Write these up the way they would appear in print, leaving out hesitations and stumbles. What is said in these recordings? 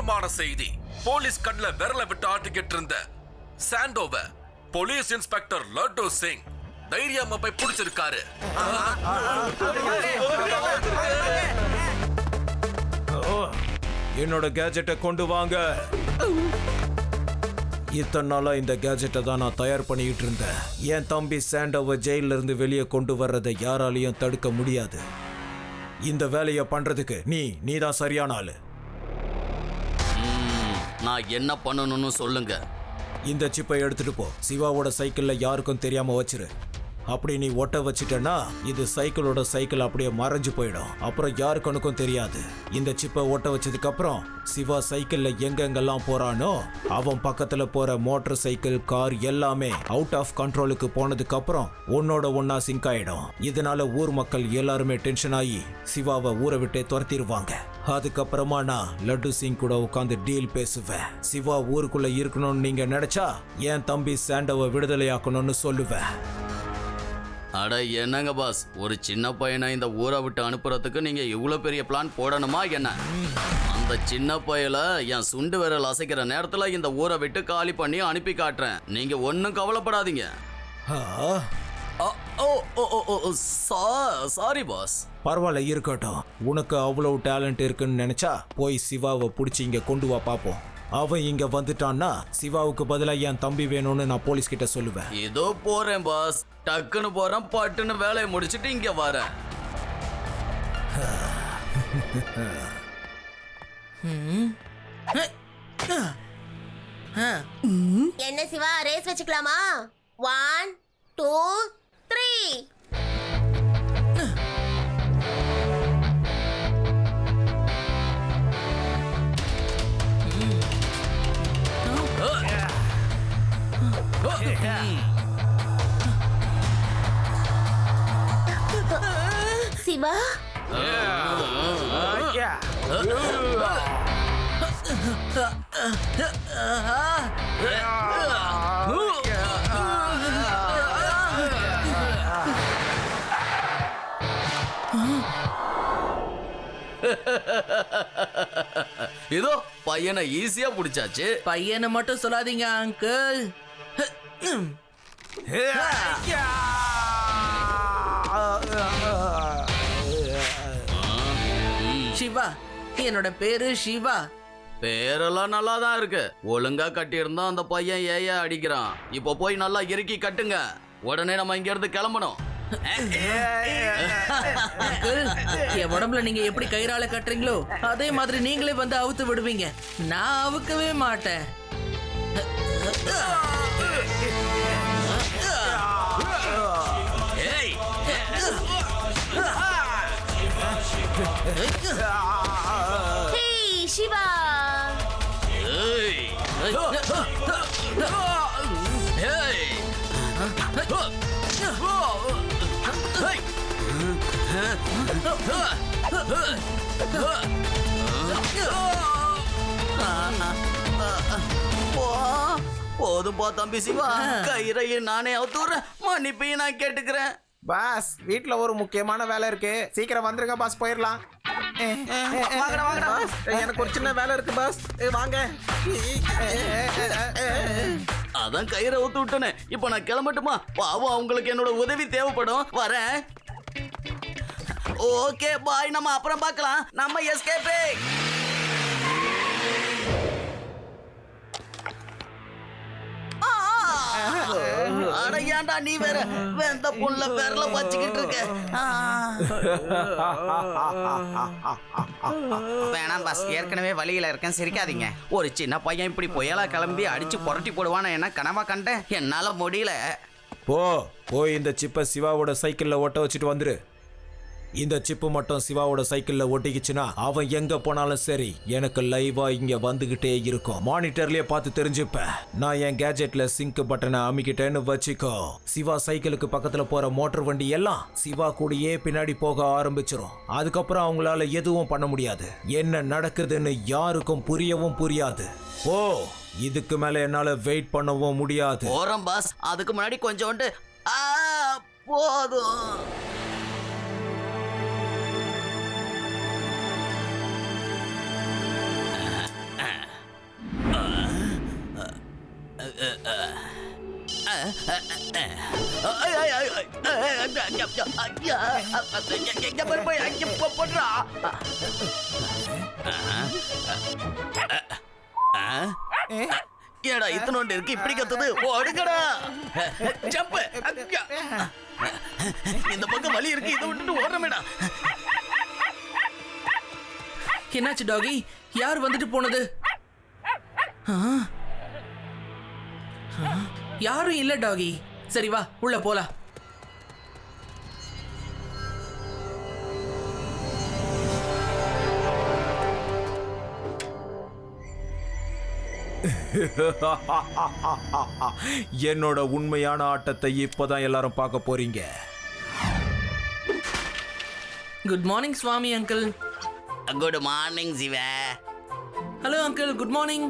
முக்கியமான செய்தி. போலீஸ் கண்ல விரல விட்டு ஆட்டிக்கிட்டு இருந்த சாண்டோவ போலீஸ் இன்ஸ்பெக்டர் லட்டு சிங் தைரியமா போய் பிடிச்சிருக்காரு. என்னோட கேஜெட்டை கொண்டு வாங்க. இத்தனை நாளா இந்த கேஜெட்டை தான் நான் தயார் பண்ணிக்கிட்டு இருந்தேன். என் தம்பி சாண்டோவை ஜெயில இருந்து வெளியே கொண்டு வர்றதை யாராலையும் தடுக்க முடியாது. இந்த வேலையை பண்றதுக்கு நீ தான் சரியான ஆளு. நான் என்ன பண்ணணும்னு சொல்லுங்க. இந்த சிப்பை எடுத்துட்டு போ. சிவாவோட சைக்கிள்ல யாருக்கும் தெரியாம வச்சிரு. அப்படி நீ ஒட்ட வச்சிட்டனா இது சைக்கிளோட சைக்கிள் அப்படியே மறைஞ்சு போயிடும். அப்புறம் யாருக்கனுக்கும் தெரியாது. இந்த சிப்பை ஒட்ட வச்சதுக்கு அப்புறம் சிவா சைக்கிள்ல எங்கெங்கெல்லாம் போறானோ அவன் பக்கத்துல போற மோட்டார் சைக்கிள், கார் எல்லாமே அவுட் ஆஃப் கண்ட்ரோலுக்கு போனதுக்கு அப்புறம் ஒன்னோட ஒன்னா சிங்க் ஆயிடும். இதனால ஊர் மக்கள் எல்லாருமே டென்ஷன் ஆகி சிவாவை ஊரை விட்டே துரத்திடுவாங்க. அதுக்கப்புறமா நான் லட்டு சிங் கூட உட்காந்து டீல் பேசுவேன். சிவா ஊருக்குள்ள இருக்கணும்னு நீங்க நினைச்சா என் தம்பி சாண்டோவை விடுதலையாக்கணும்னு சொல்லுவேன். அட என்னங்க பாஸ், ஒரு சின்ன பையனை இந்த ஊரை விட்டு அனுப்புறதுக்கு நீங்க இவ்வளவு பெரிய பிளான் போடணுமா என்ன? அந்த சின்ன பையல என் சுண்டு விரல் அசைக்கிற நேரத்துல இந்த ஊரை விட்டு காலி பண்ணி அனுப்பி காட்டுறேன். நீங்க ஒன்னும் கவலைப்படாதீங்க. Sorry boss. பரவாயில்ல, இருக்கட்டும். உனக்கு அவ்வளவு டேலண்ட் இருக்குன்னு நினைச்சா போய் சிவாவை பிடிச்சி இங்க கொண்டு வா பாப்போம். அவன் இங்க வந்துட்டான்னா சிவாவுக்கு பதிலா என் தம்பி வேணும்னு நான் போலீஸ் கிட்ட சொல்லுவேன். ஏதோ போறேன் பாஸ், டக்குன்னு போறேன், பட்டுன்னு வேலையை முடிச்சிட்டு இங்க வரேன். என்ன சிவா, ரேஸ் வச்சுக்கலாமா? 1 2 3. சிவா, இதோ பையனை ஈஸியா பிடிச்சாச்சு. பையனை மட்டும் சொல்லாதீங்க அங்கிள். சிவா, என்னோட பேரு சிவா. பேரெல்லாம் நல்லா தான் இருக்கு. ஒழுங்கா கட்டியிருந்தா அந்த பையன் ஏயா அடிக்கிறான். இப்போ போய் நல்லா இறுக்கி கட்டுங்க. உடனே நம்ம இங்க இருந்து கிளம்பணும். என் உடம்புல நீங்க எப்படி கயிறால கட்டுறீங்களோ அதே மாதிரி நீங்களே வந்து அவுத்து விடுவீங்க. நான் அவுக்கவே மாட்டேன். ஹே சிவா. போதும்பா தம்பி சிவா, கயிறையும் நானே அவுத்துறேன், மன்னிப்பையும் நான் கேட்டுக்கிறேன். பாஸ், வீட்ல ஒரு முக்கியமான வேலை இருக்கு, சீக்கிரம் வந்துருங்க பாஸ், போயிடலாம். எனக்கு ஒரு சின்ன வேலை இருக்கு பாஸ், வாங்க. அதான் கயிறை அவுத்து விட்டனே. இப்ப நான் கிளம்பட்டுமா? பாவம், அவங்களுக்கு என்னோட உதவி தேவைப்படும். வரேன். ஓகே பாய், நம்ம அப்புறம் பார்க்கலாம். நம்ம எஸ்கேப்பே. அட ஏன்டா நீ வேற வெந்த புல்ல விரல வச்சுக்கிட்டு இருக்க? வேணாம் பாஸ், ஏற்கனவே வழியில இருக்கேன், சிரிக்காதீங்க. ஒரு சின்ன பையன் இப்படி புயலா கிளம்பி அடிச்சு புரட்டி போடுவான என்ன கனவா கண்டேன். என்னால முடியல. போய் இந்த சிப்பை சிவாவோட சைக்கிள்ல ஒட்ட வச்சுட்டு வந்துரு. இந்த சிப்பு மட்டும் சிவாவோட சைக்கிள்ல ஒட்டிக்கிச்சுன்னா அவன் எங்க போனாலும் சரி எனக்கு லைவா இங்க வந்துகிட்டே இருக்கும். மானிட்டர்லயே பார்த்து தெரிஞ்சுப்பேன். நான் என் கேஜெட்ல சிங்க் பட்டனை அமுக்கிட்டேன்னு வச்சுக்கோ. சிவா சைக்கிளுக்கு பக்கத்துல போற மோட்டர் வண்டி எல்லாம் சிவா கூடயே பின்னாடி போக ஆரம்பிச்சிரும். அதுக்கப்புறம் அவங்களால எதுவும் பண்ண முடியாது. என்ன நடக்குதுன்னு யாருக்கும் புரியவும் புரியாது. இதுக்கு மேல என்னால வெயிட் பண்ணவும் முடியாது. போறோம் பாஸ். அதுக்கு முன்னாடி கொஞ்சோண்டு போதும். ஏடா இத்தனோண்டு இருக்கு இப்படி கத்துது ஓடுங்கடா ஜம்ப் இந்த பக்கம் வலி இருக்கு இதை விட்டுட்டு ஓடுறமேடா என்னாச்சு டாகி? யார் வந்துட்டு போனது? ஆ? ஆ? யாரும் இல்ல டாகி. சரி வா உள்ள போலாம். என்னோட உண்மையான ஆட்டத்தை இப்பதான் எல்லாரும் பார்க்க போறீங்க. Good morning Swami uncle. Good morning Shiva. Hello uncle, good morning.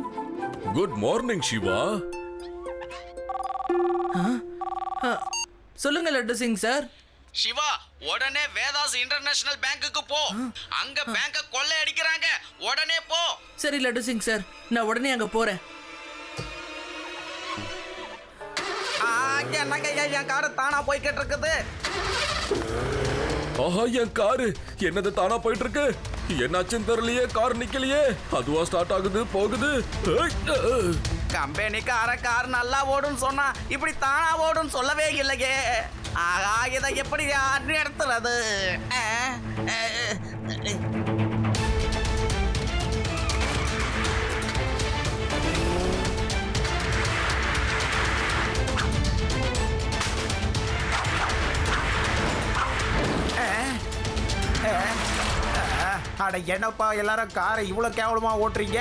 Good morning Shiva. சொல்லுங்க லட்டு சிங் சார். சிவா, உடனே வேதாஸ் இன்டர்நேஷனல் பேங்க்குக்கு போ. அங்க பேங்க கொள்ளை அடிக்கிறாங்க. உடனே போ. சரி லட்டு சிங் சார், நான் உடனே அங்க போறேன். என்னங்க என் காரு தானா போய்கிட்டு இருக்குது. ஆஹா, என் காரு என்னது தானா போயிட்டு இருக்கு? என்னாச்சுன்னு தெரியலையே, கார் நிக்கலையே. அதுவா ஸ்டார்ட் ஆகுது போகுது. கம்பெனிக்கார கார் நல்லா ஓடுன்னு சொன்னா இப்படி தானா ஓடுன்னு சொல்லவே இல்லையே. ஆகா, இதை எப்படி எடுத்துறது? அட என்னப்பா எல்லாரும் காரை இவ்வளவு கேவலமா ஓட்டுறீங்க?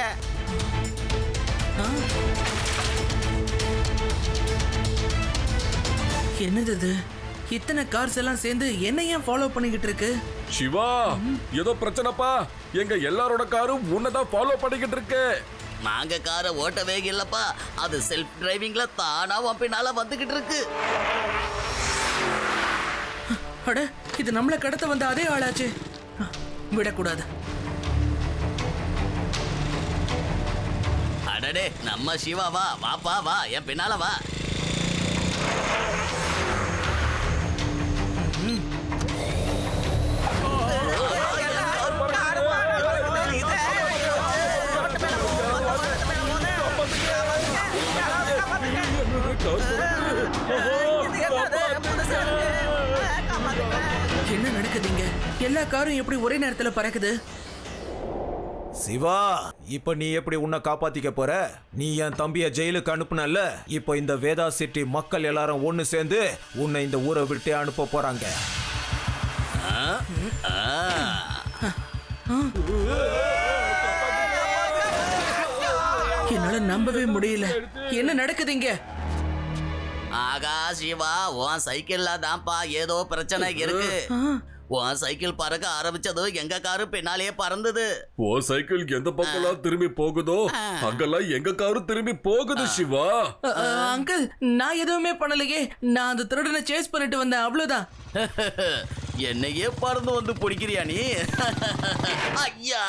என்னது இது? இத்தனை கார்ஸ் எல்லாம் சேர்ந்து என்ன ஏன் ஃபாலோ பண்ணிக்கிட்டு இருக்கு? சிவா, ஏதோ பிரச்சனைப்பா. எங்க எல்லாரோட காரும் உன்னதான் ஃபாலோ பண்ணிக்கிட்டு இருக்கு. நாங்க காரை ஓட்டவே இல்லப்பா. அது செல்ஃப் டிரைவிங்ல தானா பின்னால வந்துகிட்டு இருக்கு. அட, இது நம்மள கடத்த வந்த அதே ஆளாச்சு. விடக்கூடாது. அடடே, நம்ம சிவாவா? வாப்பா வா, என் பின்னால வா. என்ன நடக்குதுங்க? எல்லா காரும் எப்படி ஒரே நேரத்துல பறக்குது? சிவா, இப்ப நீ எப்படி உன்னை காப்பாத்திக்க போற? நீ என் தம்பிய ஜெயிலுக்கு அனுப்புனல்ல, இப்போ இந்த வேதா சிட்டி மக்கள் எல்லாரும் ஒண்ணு சேர்ந்து உன்னை இந்த ஊரை விட்டு அனுப்ப போறாங்க. என்னால நம்பவே முடியல. என்ன நடக்குதுங்க? ஆகா சிவா, உன் சைக்கிள்ல தான்ப்பா ஏதோ பிரச்சனை இருக்கு. உன் சைக்கிள் பறக்க ஆரம்பிச்சதும் எங்க காரு பின்னாலேயே பறந்தது. ஓ சைக்கிள் எந்த பக்கம்லாம் திரும்பி போகுதோ அங்கெல்லாம் எங்க காரு திரும்பி போகுது சிவா. அங்கிள், நான் எதுவுமே பண்ணலையே. நான் அந்த திருடனை சேஸ் பண்ணிட்டு வந்தேன், அவ்வளவுதான். என்னையே பறந்து வந்து பிடிக்கிறியா நீ? ஐயா!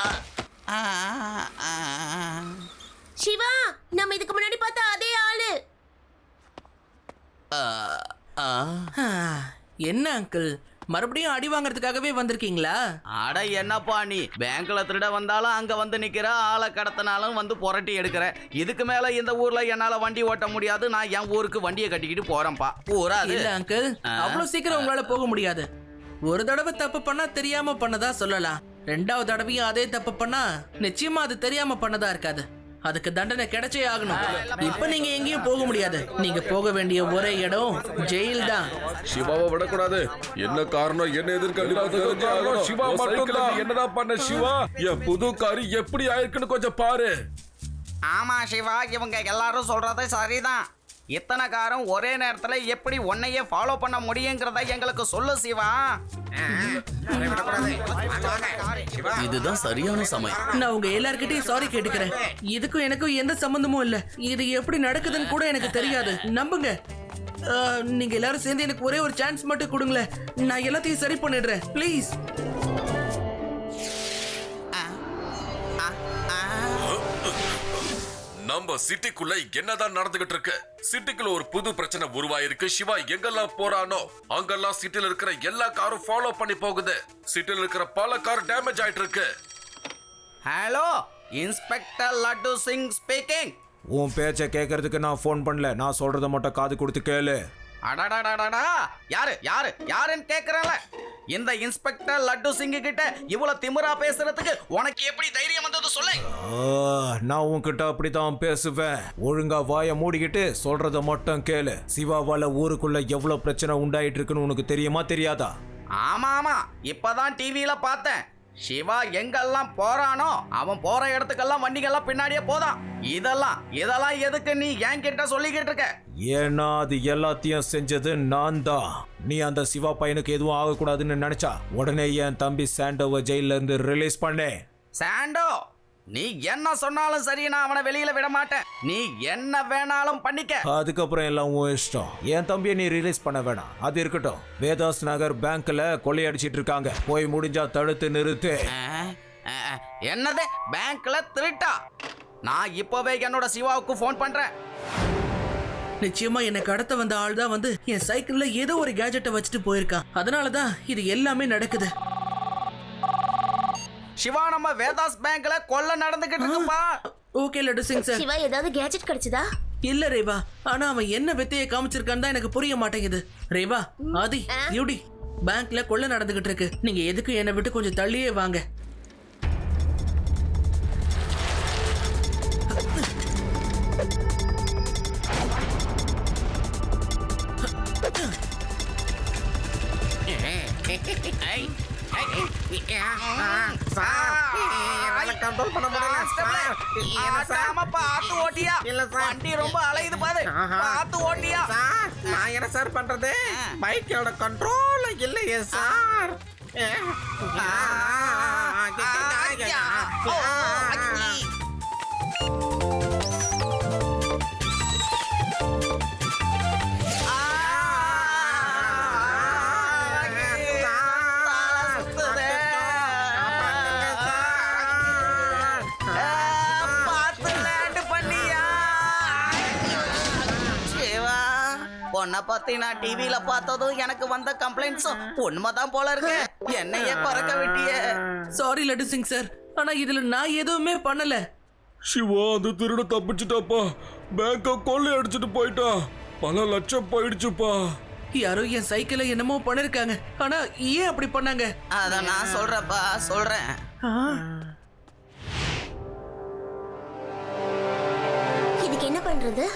சிவா, நம்ம இதுக்கு முன்னாடி பார்த்த அதே ஆளு. என்ன அங்கிள், மறுபடியும் அடி வாங்கறதுக்காகவே வந்திருக்கீங்களா? அட என்னப்பா நீ, பேங்க்ல திருட வந்தாலும் அங்க வந்து நிக்கிற, ஆளை கடத்தினாலும் வந்து புரட்டி எடுக்கிற. இதுக்கு மேல இந்த ஊர்ல என்னால வண்டி ஓட்ட முடியாது. நான் என் ஊருக்கு வண்டியை கட்டிக்கிட்டு போறேன்ப்பா. ஊரா அது? இல்ல அங்கிள், அவ்வளவு சீக்கிரம் உங்களால போக முடியாது. ஒரு தடவை தப்பு பண்ணா தெரியாம பண்ணதா சொல்லலாம். ரெண்டாவது தடவையும் அதே தப்பு பண்ணா நிச்சயமா அது தெரியாம பண்ணதா இருக்காது. அதுக்கு தண்டனை கிடைச்சே ஆகணும். இப்ப நீங்க எங்கேயும் போக முடியாது. நீங்க போக வேண்டிய ஒரே இடம் ஜெயில் தான். சிவாவை விடக்கூடாது. என்ன காரணம், என்ன எதிர்க்க சிவா மட்டும் என்னதான் பண்ண சிவா? என் புது காரு எப்படி ஆயிருக்குன்னு கொஞ்சம் பாரு. ஆமா சிவா, இவங்க எல்லாரும் சொல்றது சரிதான். இத்தனை காரம் ஒரே நேரத்துல எப்படி உன்னையே ஃபாலோ பண்ண முடியுங்கிறத எங்களுக்கு சொல்லு சிவா. இதுதான் சரியான சமயம். நான் உங்க எல்லார்கிட்டயும் சாரி கேட்டுக்கிறேன். இதுக்கும் எனக்கும் எந்த சம்பந்தமும் இல்ல. இது எப்படி நடக்குதுன்னு கூட எனக்கு தெரியாது. நம்புங்க. நீங்க எல்லாரும் சேர்ந்து எனக்கு ஒரே ஒரு சான்ஸ் மட்டும் கொடுங்களேன். நான் எல்லாத்தையும் சரி பண்ணிடுறேன், ப்ளீஸ். நம்ம சிட்டிக்குள்ள என்னதான் நடந்துகிட்டு இருக்கு? சிட்டிக்குள்ள ஒரு புது பிரச்சனை உருவாயிருக்கு. சிவா எங்கெல்லாம் போறானோ அங்கெல்லாம் சிட்டில இருக்கிற எல்லா காரும் ஃபாலோ பண்ணி போகுது. சிட்டில இருக்கிற பல கார் டேமேஜ் ஆயிட்டு இருக்கு. Hello, inspector laddu Singh speaking. உன் பேச்சை கேட்கறதுக்கு நான் ஃபோன் பண்ணல. நான் சொல்றத மட்டும் காது கொடுத்து கேளு. அடடடடடா, யாரு யாரு யாருன்னு கேக்குறல? இந்த இன்ஸ்பெக்டர் லட்டு சிங் கிட்ட இவ்வளவு திமிரா பேசுறதுக்கு உனக்கு எப்படி தைரியம் வந்தது சொல்லு. நான் உன்கிட்ட அப்படிதான் பேசுவேன். ஒழுங்கா வாயை மூடிக்கிட்டு சொல்றத மட்டும் கேளு. சிவாவால ஊருக்குள்ள எவ்வளவு பிரச்சனை உண்டாயிட்டு இருக்குன்னு உனக்கு தெரியுமா தெரியாதா? ஆமா ஆமா, இப்பதான் டிவியில பார்த்தேன். சிவா எங்கெல்லாம் போறானோ அவன் போற இடத்துக்கெல்லாம் வண்டிகள்லாம் பின்னாடியே போதான். இதெல்லாம் எதுக்கு நீ என்கிட்ட சொல்லிக்கிட்டு இருக்க? ஏன்னா அது எல்லாத்தையும் செஞ்சது நான் தான். நீ அந்த சிவா பையனுக்கு எதுவும் ஆகக்கூடாதுன்னு நினைச்சா உடனே என் தம்பி சாண்டோவை ஜெயில இருந்து ரிலீஸ் பண்ணே. சாண்டோ, நீ என்ன சொன்னாலும் சரி, நான் அவனை வெளியில விட மாட்டேன். நீ என்ன வேணாலும் பண்ணிக்க. அதுக்கப்புறம் எல்லாம் உன் இஷ்டம். என் தம்பியை நீ ரிலீஸ் பண்ண வேணாம். அது இருக்கட்டும். வேதாஸ் நகர் பேங்க்ல கொள்ளையடிச்சிட்டு இருக்காங்க. போய் முடிஞ்சா தடுத்து நிறுத்து. என்னது, பேங்க்ல திருட்டா? நான் இப்பவே என்னோட சிவாவுக்கு ஃபோன் பண்றேன். நிச்சயமா எனக்கு அடுத்த வந்த ஆள் தான் வந்து என் சைக்கிள்ல ஏதோ ஒரு கேஜெட்டை வச்சுட்டு போயிருக்கான். அதனாலதான் இது எல்லாமே நடக்குது. சிவா, நம்ம வேதாஸ் பேங்க்ல கொள்ள நடந்துகிட்டு இருக்குப்பா. Okay Laddu Singh sir. சிவா ஏதாவது கேஜெட் கிடைச்சதா? இல்ல ரேவா, ஆனா அவன் என்ன வித்தையை காமிச்சிருக்கான்னு தான் எனக்கு புரிய மாட்டேங்குது. ரேவா, ஆதி, யூடி, பேங்க்ல கொள்ள நடந்துகிட்டு இருக்கு. நீங்க எதுக்கு என்னை விட்டு கொஞ்சம் தள்ளியே வாங்க. கண்ட்ரோல் பண்ண முடியல சார். பார்த்து ஓட்டியா? வண்டி ரொம்ப அலையுது பாரு, பார்த்து ஓட்டியா? நான் என்ன சார் பண்றது? பைக்கோட கண்ட்ரோல் இல்லையே சார். உன்னை பத்தி நான் டிவியில பார்த்ததும் எனக்கு வந்த கம்ப்ளைண்ட்ஸும் உண்மைதான் போல இருக்கு. என்னையே பறக்க விட்டிய. சாரி லட்டு சிங் சார், ஆனா இதுல நான் எதுவுமே பண்ணல. சிவா அந்த திருட தப்பிச்சுட்டாப்பா. பேங்க கொள்ளை அடிச்சுட்டு போயிட்டா. பல லட்சம் போயிடுச்சுப்பா. யாரோ என் சைக்கிளை என்னமோ பண்ணிருக்காங்க. ஆனா ஏன் அப்படி பண்ணாங்க? அத நான் சொல்றப்பா, சொல்றேன். இதுக்கு என்ன பண்றது?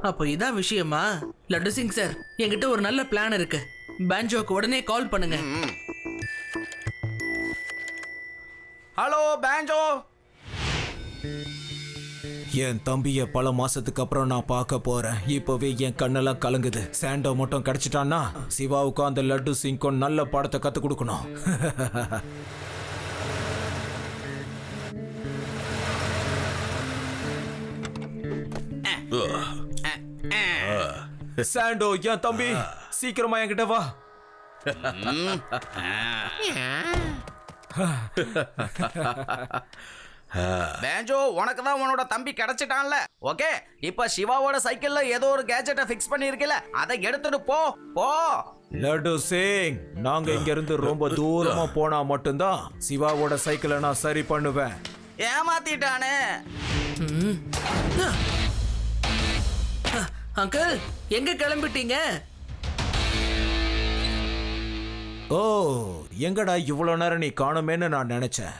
அப்போ இதான் விஷயமா? லட்டு சிங் சார், என்கிட்ட ஒரு நல்ல பிளான் இருக்கு. பேஞ்சோக்கு உடனே கால் பண்ணுங்க. Hello banjo. என் தம்பிய பல மாசத்துக்கு அப்புறம் நான் பார்க்க போறேன். இப்பவே என் கண்ணெல்லாம் கலங்குது. சாண்டோ மட்டும் கிடைச்சிட்டான்னா சிவாவுக்கும் அந்த லட்டு சிங்க்கும் நல்ல பாடத்தை கத்து கொடுக்கணும். சாண்டோ, என் தம்பி, சீக்கிரமா என்கிட்ட வா. பேஞ்சோ, உனக்கு தான் உன்னோட தம்பி கிடைச்சிட்டான்ல. ஓகே, இப்ப சிவாவோட சைக்கிள்ல ஏதோ ஒரு கேஜெட்டை ஃபிக்ஸ் பண்ணிருக்கல, அதை எடுத்துட்டு போ போ. லட்டு சிங், நாங்க இங்க இருந்து ரொம்ப தூரமா போனா மட்டும்தான் சிவாவோட சைக்கிளை நான் சரி பண்ணுவேன். ஏமாத்திட்டானே. அங்கிள், எங்க கிளம்பிட்டீங்க? ஓ, எங்கடா இவ்வளவு நேரம் நீ காணுமேன்னு நான் நினைச்சேன்.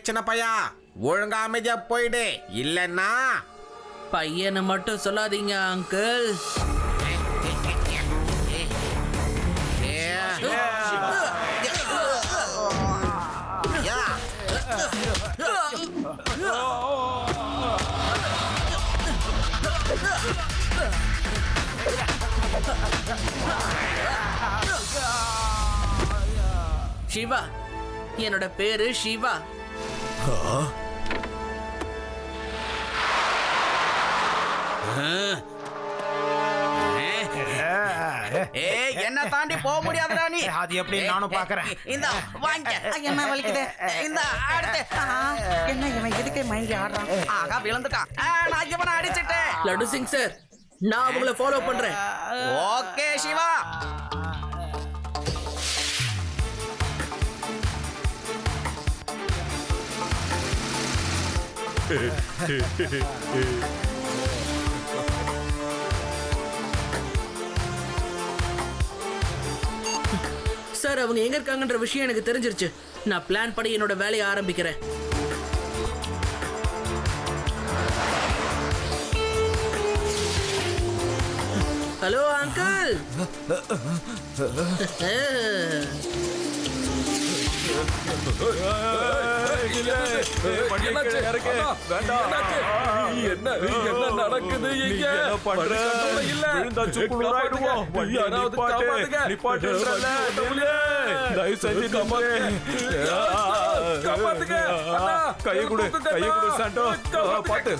சின்ன பையா, ஒழுங்கா அமைதியா போயிடு, இல்லன்னா பையனை மட்டும் சொல்லாதீங்க அங்கிள். சிவா, என்னோட பேரு சிவா. ஏய் என்ன தாண்டி போக முடியாதுடா நீ. அது எப்படி நானும் பாக்குறேன். இந்த வாங்க. என்ன வலிக்குது. இந்த அடுத்து. என்ன இவன் எதுக்கு மயங்கி ஆடுறான். ஆகா விழுந்துட்டான். நான் இவனை அடிச்சிட்டேன். லட்டு சிங் சார், நான் உங்களை ஃபாலோ பண்றேன். ஓகே சிவா. சார், அவங்க எங்க இருக்காங்கன்ற விஷயம் எனக்கு தெரிஞ்சிருச்சு. நான் பிளான் படி என்னோட வேலையை ஆரம்பிக்கிறேன். Hello uncle. என்ன நடக்குது இங்க? கையை கொடு சாண்டோ, பாத்து.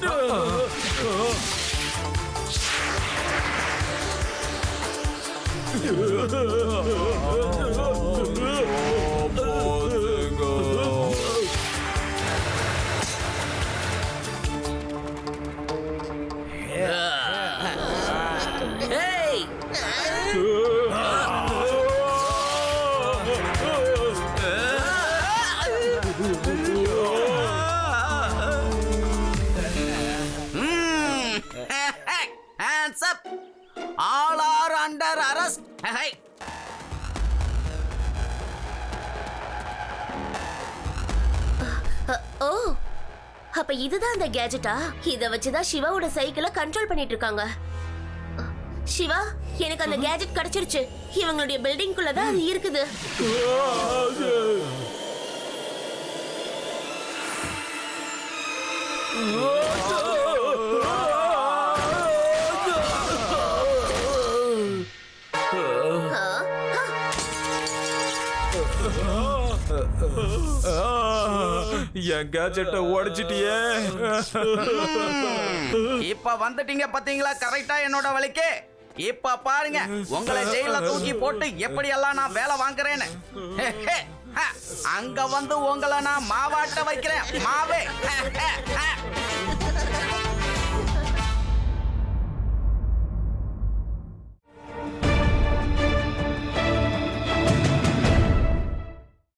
ஏய், Hands up. All are under arrest. Hey. ஓ, அப்ப இதுதான் அந்த கேஜெட்டா? இத வச்சுதான் சிவாவோட சைக்கிளை கண்ட்ரோல் பண்ணிட்டு இருக்காங்க. சிவா, எனக்கு அந்த கேஜெட் கிடைச்சிருச்சு. இவங்களுடைய பில்டிங்குள்ள தான் அது இருக்குது. என் கேஜெட்டை உடைச்சிட்டியே. இப்ப வந்துட்டீங்க பாத்தீங்களா கரெக்டா என்னோட வழிக்கு. இப்ப பாருங்க உங்களை ஜெயில தூக்கி போட்டு எப்படி எல்லாம் நான் வேலை வாங்குறேன்னு. அங்க வந்து உங்களை நான் மாவாட்ட வைக்கிறேன். மாவே.